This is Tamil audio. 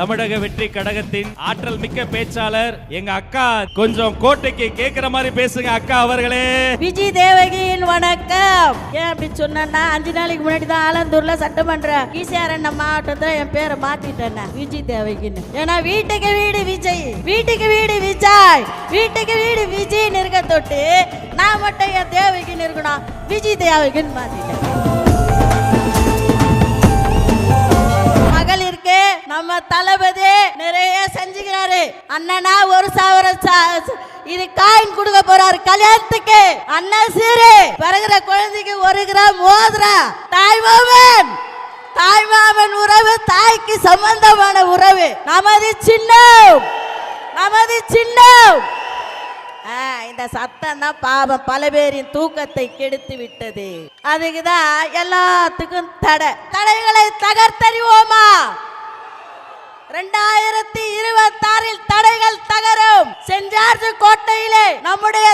தமிழக வெற்றி கழகத்தின் ஆற்றல் மிக்க பேச்சாளர் எங்க அக்கா. கொஞ்சம் கோட்டைக்கு கேக்குற மாதிரி பேசுங்க அக்கா அவர்களே. விஜய் தேவகியின் வணக்கம். ஏன் அப்படி சொன்னா 5 நாளைக்கு முன்னாடி தான் ஆலந்தூர்ல சட்டமன்ற ஈசிஆர் மாவட்டத்துல என் பேரை மாத்திட்டேன் விஜய் தேவகின்னு. ஏன்னா வீட்டுக்கு வீடு விஜய், வீட்டுக்கு வீடு விஜய், வீட்டுக்கு வீடு விஜய் இருக்க தொட்டு நான் மட்டும் என் தேவகின்னு இருக்கணும், விஜய் தேவகின்னு மாத்திட்டேன். மகளிருக்கு நம்ம தளபதி நிறைய செஞ்சுக்கிறாரு. அண்ணனா 1,000 இது காயின் கொடுக்க போறாரு கல்யாணத்துக்கு. அண்ணன் சீரு பிறகுற குழந்தைக்கு 1 கிராம் மோதிரா. தாய்மாமன் உறவு தாய்க்கு சம்பந்தமான உறவு. நமது சின்னம், நமது சின்னம். இந்த சத்தம் தான் பாவம் பல பேரின் தூக்கத்தை கெடுத்து விட்டது. அதுக்குதான் எல்லாத்துக்கும் தடைகளை தகர்த்தறிவோமா? 2026 தடைகள் தகரும். சென்ட் ஜார்ஜ் கோட்டையிலே நம்முடைய